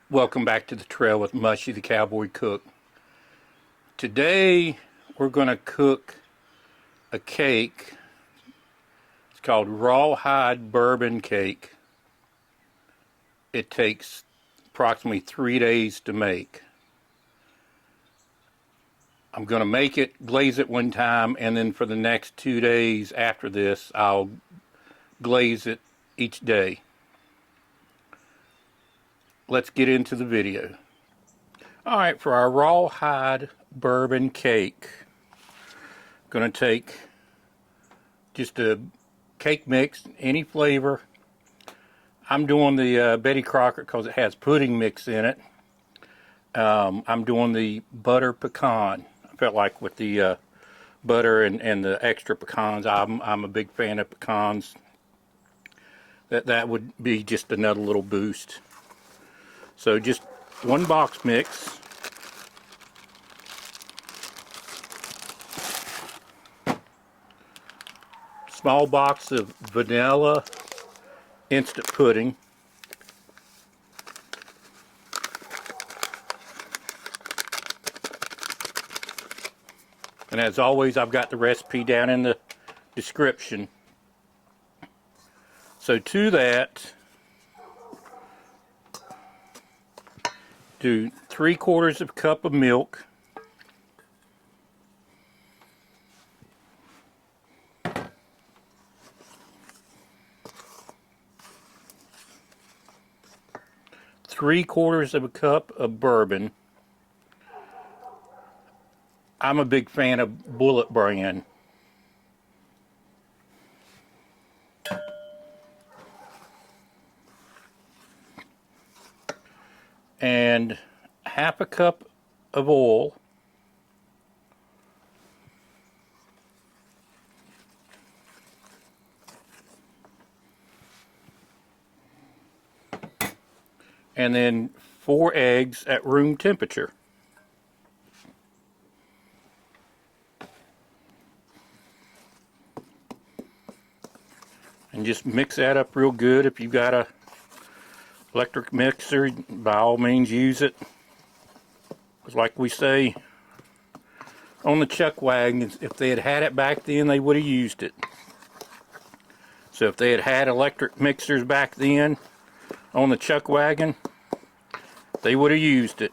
Welcome back to the trail with Mushy the Cowboy Cook. Today we're going to cook a cake. It's called Rawhide Bourbon cake. It takes approximately 3 days to make. I'm going to make it, glaze it one time, and then for the next 2 days after this I'll glaze it each day. Let's get into the video. Alright, for our rawhide bourbon cake, I'm going to take just a cake mix, any flavor. I'm doing the Betty Crocker because it has pudding mix in it. I'm doing the butter pecan. I felt like with the butter and the extra pecans, I'm a big fan of pecans. That would be just another little boost. So just one box mix. Small box of vanilla instant pudding. And as always, I've got the recipe down in the description. So to that, do 3/4 of a cup of milk, three-quarters of a cup of bourbon. I'm a big fan of Bullet brand. And half a cup of oil. And then 4 eggs at room temperature. And just mix that up real good. If you've got a electric mixer, by all means use it. Because like we say on the chuck wagons, if they had had it back then, they would have used it. So if they had had electric mixers back then on the chuck wagon, they would have used it.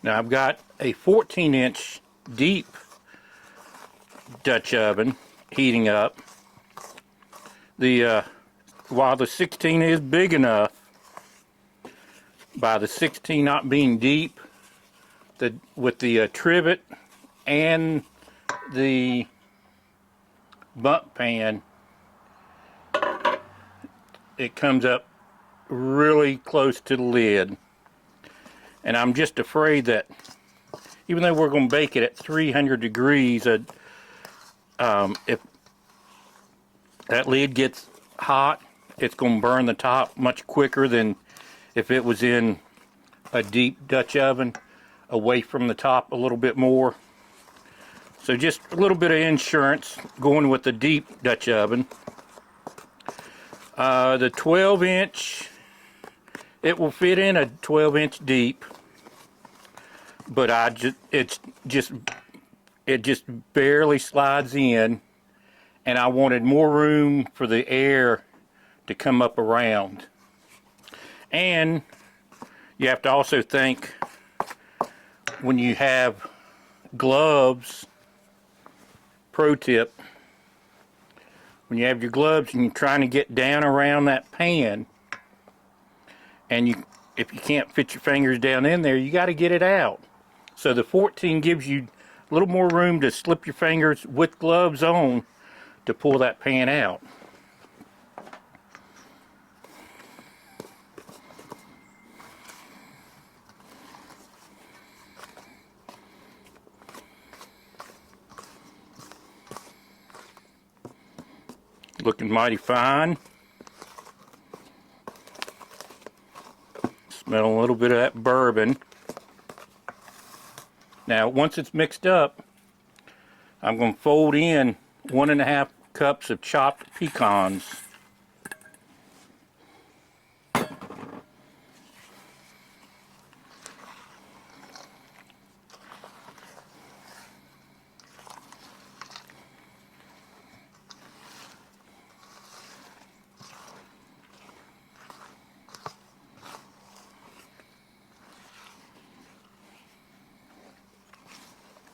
Now I've got a 14-inch deep Dutch oven heating up. While the 16 is big enough, by the 16 not being deep, with the trivet and the bump pan, it comes up really close to the lid. And I'm just afraid that even though we're going to bake it at 300 degrees, if that lid gets hot, it's going to burn the top much quicker than if it was in a deep Dutch oven away from the top a little bit more. So just a little bit of insurance going with the deep Dutch oven. The 12-inch, it will fit in a 12-inch deep, but it just barely slides in, and I wanted more room for the air to come up around. And you have to also think, when you have gloves, pro tip, when you have your gloves and you're trying to get down around that pan, and if you can't fit your fingers down in there, you got to get it out. So the 14 gives you a little more room to slip your fingers with gloves on to pull that pan out. Looking mighty fine. Smell a little bit of that bourbon. Now, once it's mixed up, I'm going to fold in 1.5 cups of chopped pecans.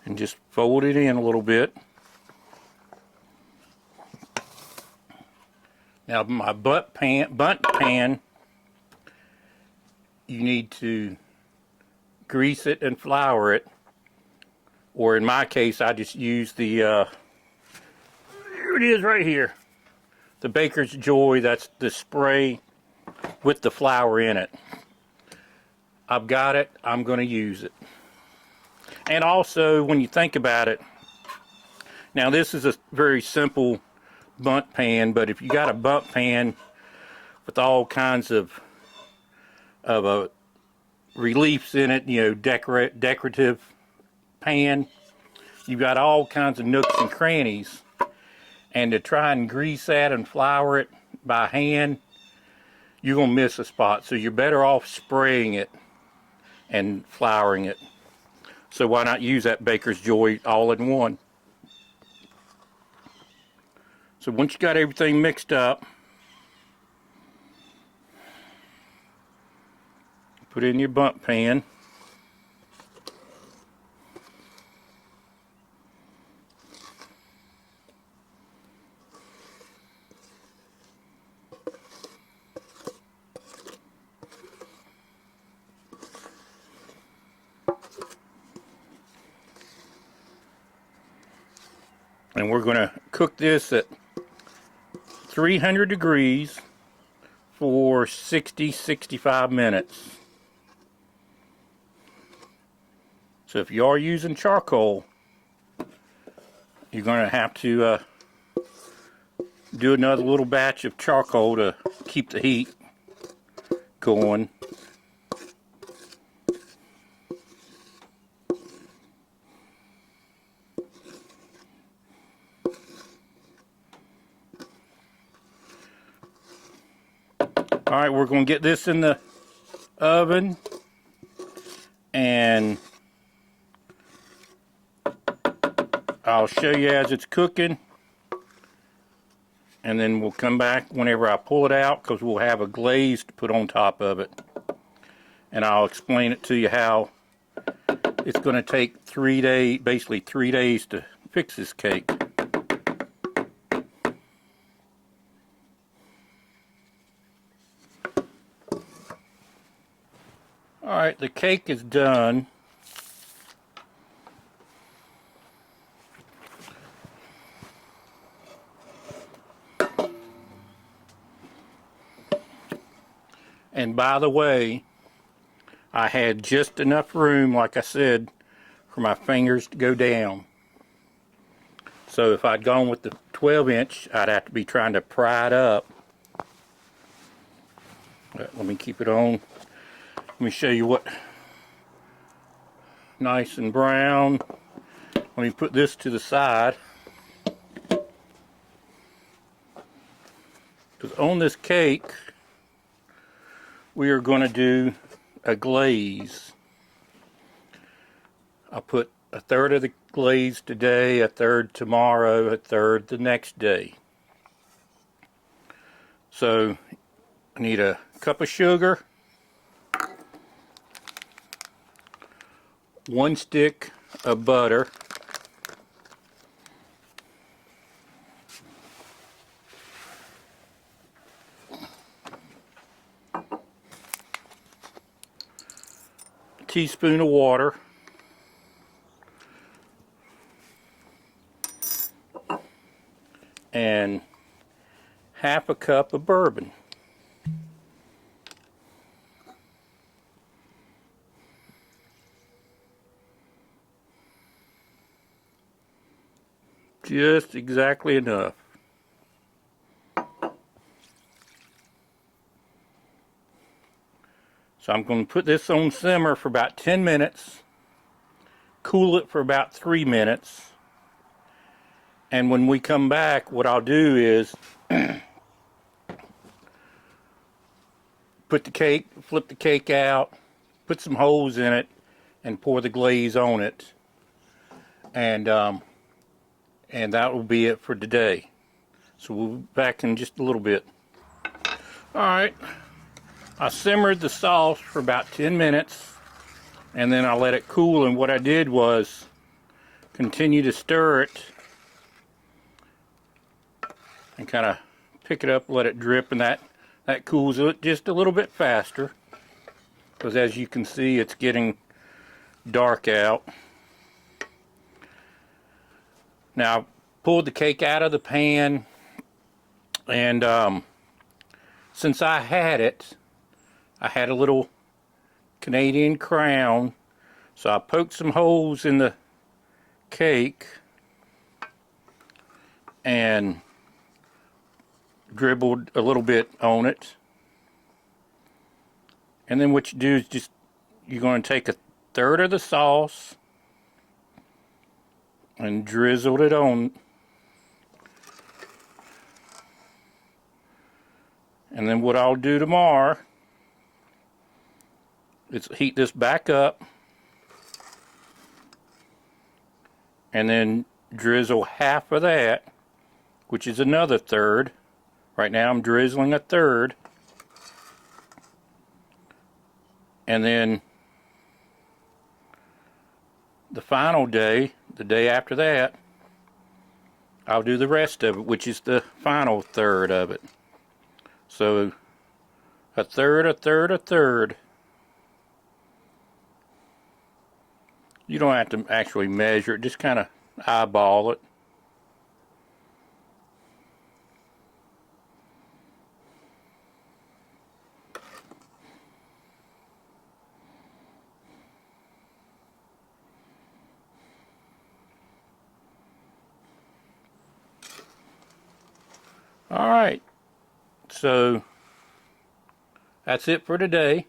And just fold it in a little bit. Now my bundt pan, you need to grease it and flour it. Or in my case, I just use the, here it is right here. The Baker's Joy, that's the spray with the flour in it. I've got it, I'm going to use it. And also, when you think about it, now this is a very simple bundt pan, but if you got a bundt pan with all kinds of reliefs in it, you know, decorative pan, you've got all kinds of nooks and crannies, and to try and grease that and flour it by hand, you're going to miss a spot. So you're better off spraying it and flouring it. So why not use that Baker's Joy all in one? So once you got everything mixed up, put it in your bundt pan. And we're going to cook this at 300 degrees for 60-65 minutes. So if you are using charcoal, you're going to have to do another little batch of charcoal to keep the heat going. Alright, we're going to get this in the oven, and I'll show you as it's cooking, and then we'll come back whenever I pull it out, because we'll have a glaze to put on top of it. And I'll explain it to you how it's going to take 3 days, basically 3 days to fix this cake. Alright, the cake is done. And by the way, I had just enough room, like I said, for my fingers to go down. So if I'd gone with the 12-inch, I'd have to be trying to pry it up. Let me keep it on. Let me show you what, nice and brown. Let me put this to the side. Because on this cake, we are going to do a glaze. I'll put 1/3 of the glaze today, 1/3 tomorrow, 1/3 the next day. So I need a cup of sugar, 1 stick of butter, a teaspoon of water, and 1/2 cup of bourbon. Just exactly enough. So I'm going to put this on simmer for about 10 minutes, cool it for about 3 minutes, And when we come back, what I'll do is flip the cake out, put some holes in it, and pour the glaze on it. And that will be it for today. So we'll be back in just a little bit. Alright, I simmered the sauce for about 10 minutes, and then I let it cool, and what I did was continue to stir it and kind of pick it up, let it drip, and that cools it just a little bit faster, because as you can see, it's getting dark out. Now, I pulled the cake out of the pan, and since I had it, I had a little Canadian crown, so I poked some holes in the cake and dribbled a little bit on it. And then what you do is you're going to take a third of the sauce and drizzle it on. And then what I'll do tomorrow is heat this back up and then drizzle half of that, which is another third. Right now I'm drizzling a third. And then the final day, the day after that, I'll do the rest of it, which is the final third of it. So a third, a third, a third. You don't have to actually measure it, just kind of eyeball it. Alright, so that's it for today.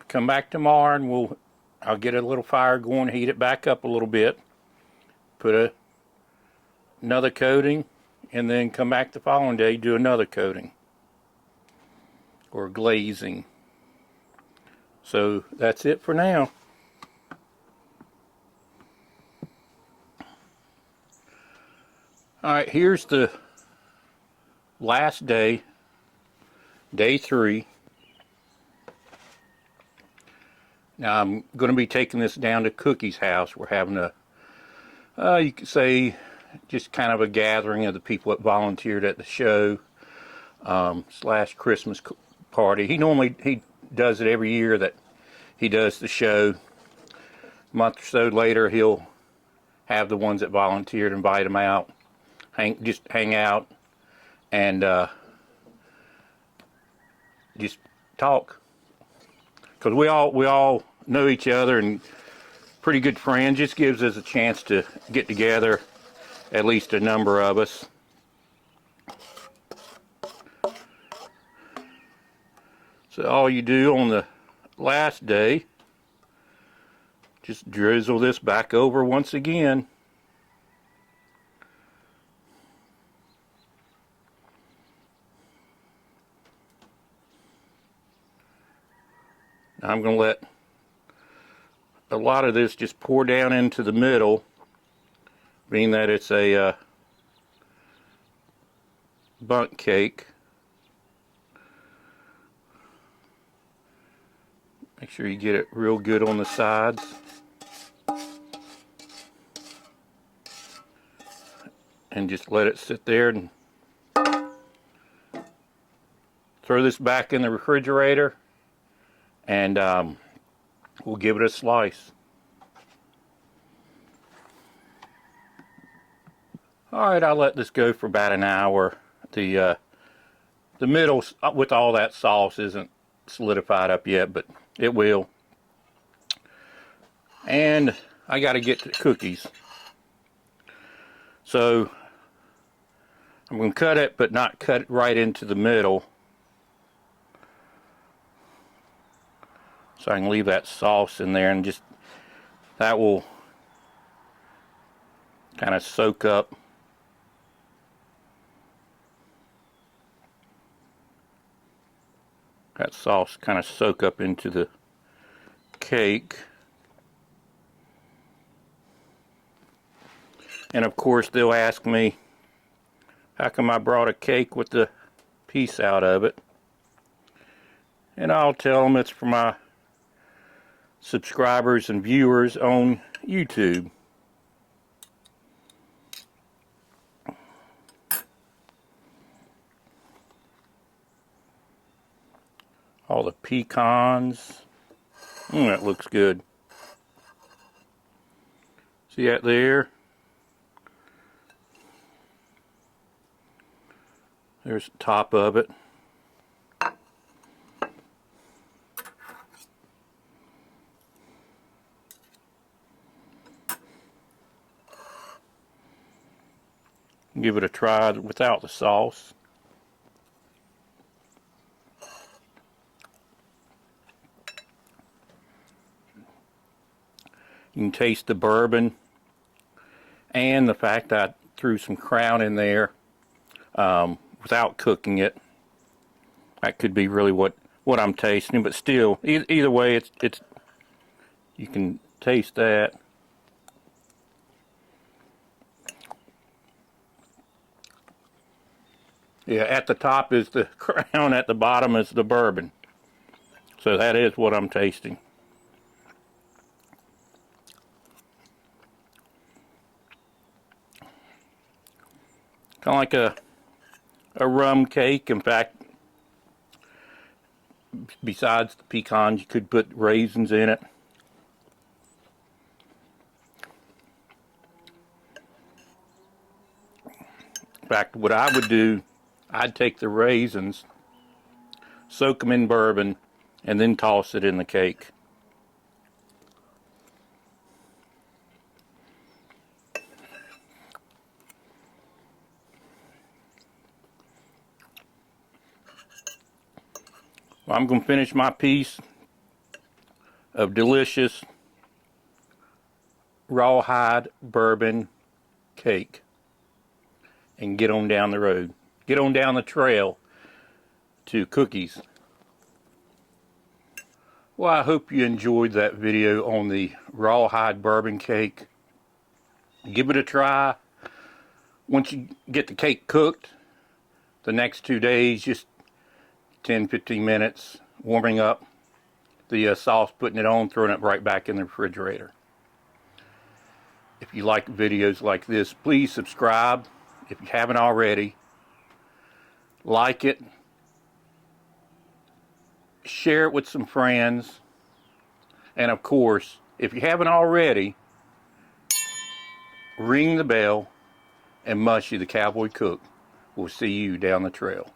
Come back tomorrow and I'll get a little fire going, heat it back up a little bit, put another coating, and then come back the following day, do another coating or glazing. So that's it for now. Alright, here's the last day, day 3. Now I'm going to be taking this down to Cookie's house. We're having you could say, just kind of a gathering of the people that volunteered at the show, slash Christmas party. He does it every year that he does the show. A month or so later, he'll have the ones that volunteered, invite them out, just hang out, and just talk. Because we all know each other and pretty good friends. Just gives us a chance to get together, at least a number of us. So all you do on the last day, just drizzle this back over once again. I'm going to let a lot of this just pour down into the middle, being that it's a bundt cake. Make sure you get it real good on the sides. And just let it sit there and throw this back in the refrigerator. And we'll give it a slice. Alright, I'll let this go for about an hour. The middle with all that sauce isn't solidified up yet, but it will. And I got to get to the cookies. So I'm going to cut it, but not cut it right into the middle. So I can leave that sauce in there, and just that will kind of soak up. That sauce kind of soak up into the cake. And of course they'll ask me, how come I brought a cake with the piece out of it? And I'll tell them it's for my subscribers and viewers on YouTube. All the pecans. That looks good. See that there? There's the top of it. Give it a try without the sauce. You can taste the bourbon and the fact that I threw some Crown in there without cooking it. That could be really what I'm tasting, but still, either way, it's you can taste that. Yeah, at the top is the Crown, at the bottom is the bourbon. So that is what I'm tasting. Kind of like a rum cake. In fact, besides the pecans, you could put raisins in it. In fact, what I would do, I'd take the raisins, soak them in bourbon, and then toss it in the cake. Well, I'm going to finish my piece of delicious rawhide bourbon cake and get on down the road. Get on down the trail to cookies. Well, I hope you enjoyed that video on the rawhide bourbon cake. Give it a try. Once you get the cake cooked, the next 2 days, just 10-15 minutes warming up the sauce, putting it on, throwing it right back in the refrigerator. If you like videos like this, please subscribe if you haven't already. Like it. Share it with some friends. And of course, if you haven't already, ring the bell and Mushy the Cowboy Cook will see you down the trail.